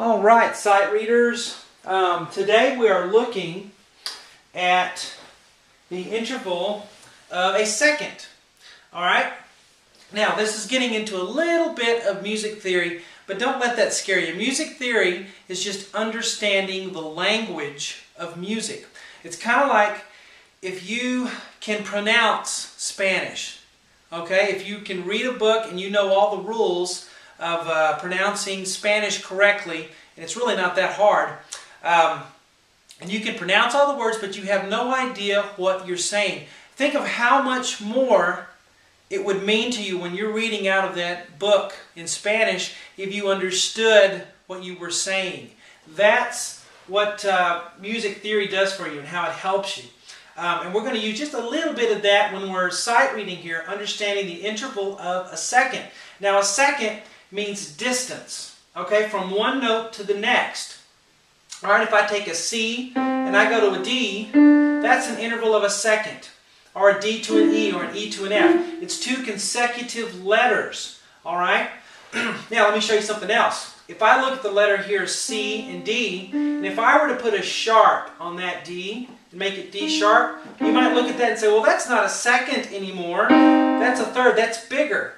All right, sight readers. Today we are looking at the interval of a second. All right. Now this is getting into a little bit of music theory, but don't let that scare you. Music theory is just understanding the language of music. It's kind of like if you can pronounce Spanish. Okay, if you can read a book and you know all the rules of pronouncing Spanish correctly, and it's really not that hard, and you can pronounce all the words, but you have no idea what you're saying. Think of how much more it would mean to you when you're reading out of that book in Spanish if you understood what you were saying. That's what music theory does for you and how it helps you. And we're going to use just a little bit of that when we're sight reading here, understanding the interval of a second. Now a second means distance, okay, from one note to the next. All right, if I take a C and I go to a D, that's an interval of a second. Or a D to an E or an E to an F. It's two consecutive letters, all right? Now let me show you something else. If I look at the letter here, C and D, and if I were to put a sharp on that D, and make it D sharp, you might look at that and say, well, that's not a second anymore. That's a third. That's bigger.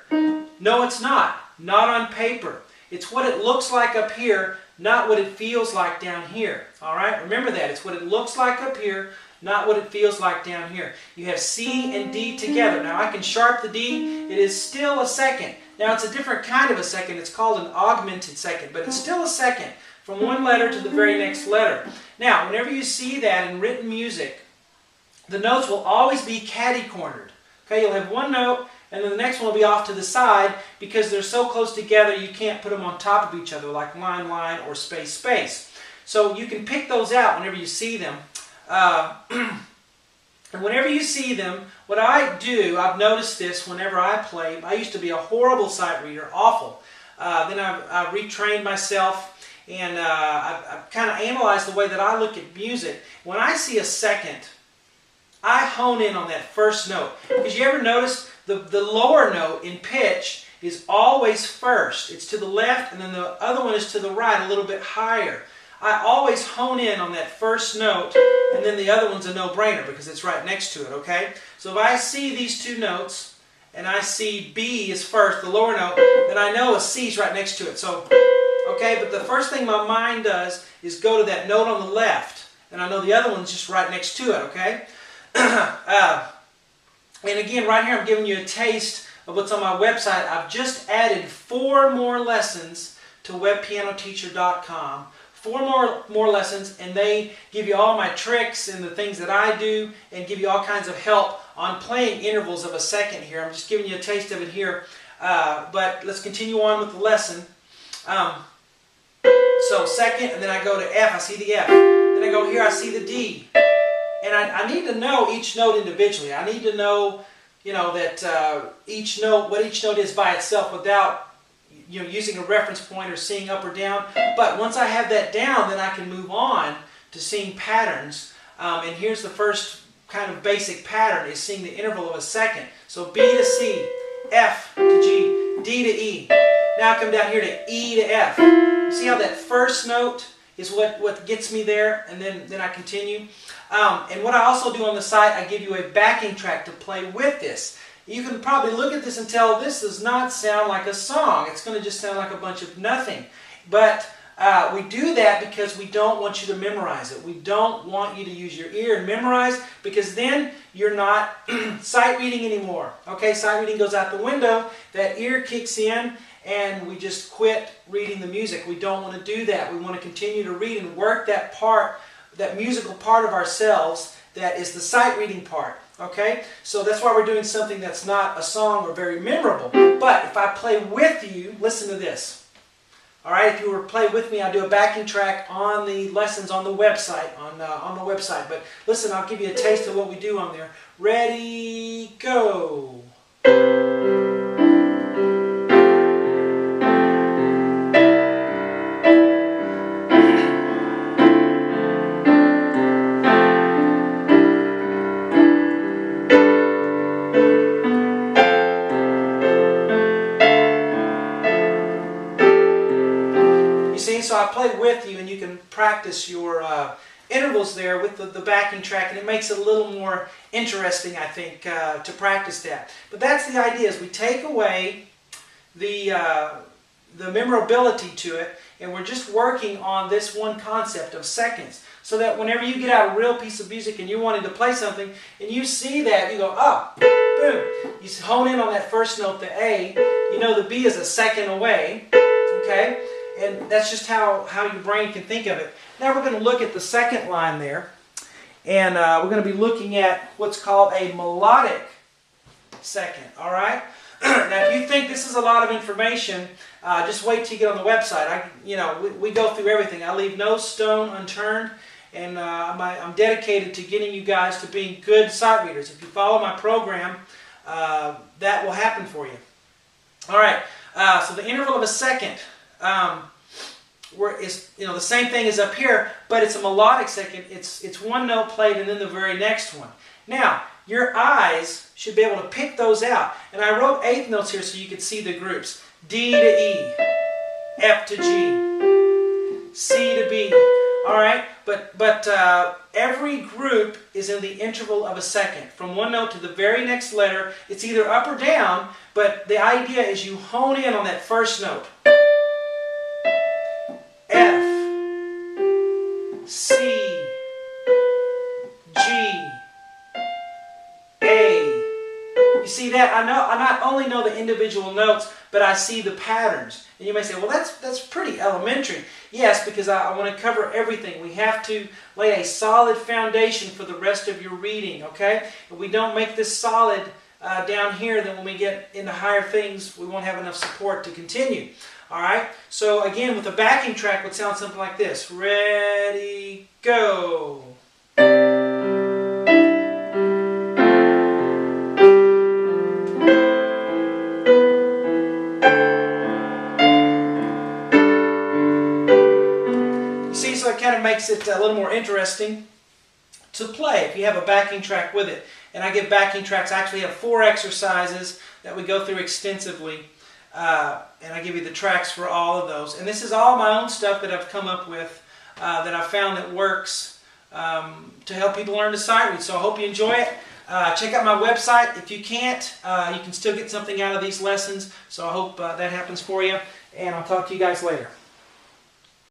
No, it's not. Not on paper. It's what it looks like up here, not what it feels like down here. All right? Remember that. It's what it looks like up here, not what it feels like down here. You have C and D together. Now, I can sharp the D. It is still a second. Now, it's a different kind of a second. It's called an augmented second, but it's still a second from one letter to the very next letter. Now, whenever you see that in written music, the notes will always be catty-cornered. Okay, you'll have one note, and then the next one will be off to the side because they're so close together you can't put them on top of each other like line, line, or space, space. So you can pick those out whenever you see them. And whenever you see them, what I do, I've noticed this whenever I play. I used to be a horrible sight reader, awful. Then I retrained myself. And I've kind of analyzed the way that I look at music. When I see a second, I hone in on that first note. Because you ever notice the lower note in pitch is always first. It's to the left, and then the other one is to the right, a little bit higher. I always hone in on that first note, and then the other one's a no-brainer because it's right next to it, okay? So if I see these two notes, and I see B is first, the lower note, then I know a C is right next to it. So, okay, but the first thing my mind does is go to that note on the left, and I know the other one's just right next to it, okay? And again, right here I'm giving you a taste of what's on my website. I've just added 4 more lessons to webpianoteacher.com. 4 more lessons, and they give you all my tricks and the things that I do and give you all kinds of help on playing intervals of a second here. I'm just giving you a taste of it here, but let's continue on with the lesson. So second, and then I go to F, I see the F. Then I go here, I see the D. And I need to know each note individually. I need to know, that each note, what each note is by itself without, using a reference point or seeing up or down. But once I have that down, then I can move on to seeing patterns. And here's the first kind of basic pattern, is seeing the interval of a second. So B to C, F to G, D to E. Now I come down here to E to F. You see how that first note is what gets me there, and then I continue. And what I also do on the site, I give you a backing track to play with this. You can probably look at this and tell this does not sound like a song. It's going to just sound like a bunch of nothing. But we do that because we don't want you to memorize it. We don't want you to use your ear and memorize, because then you're not sight reading anymore. Okay, sight reading goes out the window. That ear kicks in, and we just quit reading the music. We don't want to do that. We want to continue to read and work that part, that musical part of ourselves that is the sight reading part. Okay? So that's why we're doing something that's not a song or very memorable. But if I play with you, listen to this. Alright, if you were to play with me, I do a backing track on the lessons on the website, on the website. But listen, I'll give you a taste of what we do on there. Ready, go! see, so I play with you, and you can practice your intervals there with the backing track, and it makes it a little more interesting, I think, to practice that. But that's the idea, is we take away the memorability to it, and we're just working on this one concept of seconds, so that whenever you get out a real piece of music and you're wanting to play something, and you see that, you go, oh, boom. You hone in on that first note, the A. You know the B is a second away, okay? And that's just how your brain can think of it. Now we're going to look at the second line there, and we're going to be looking at what's called a melodic second, all right? Now, if you think this is a lot of information, just wait till you get on the website. We go through everything. I leave no stone unturned, and I'm dedicated to getting you guys to being good sight readers. If you follow my program, that will happen for you. All right. So the interval of a second, the same thing as up here, but it's a melodic second. It's one note played and then the very next one. Now, your eyes should be able to pick those out. And I wrote eighth notes here so you could see the groups. D to E, F to G, C to B. All right, but every group is in the interval of a second. From one note to the very next letter, it's either up or down, but the idea is you hone in on that first note. F, C, G, A. You see that? I not only know the individual notes, but I see the patterns. And you may say, well, that's pretty elementary. Yes, because I want to cover everything. We have to lay a solid foundation for the rest of your reading, okay? If we don't make this solid down here, then when we get into higher things, we won't have enough support to continue. All right? So again, with a backing track, it would sound something like this. Ready, go. So it kind of makes it a little more interesting to play if you have a backing track with it. And I give backing tracks. I actually have 4 exercises that we go through extensively. And I give you the tracks for all of those. And this is all my own stuff that I've come up with that I've found that works to help people learn to sight read. So I hope you enjoy it. Check out my website. If you can't, you can still get something out of these lessons. So I hope that happens for you. And I'll talk to you guys later.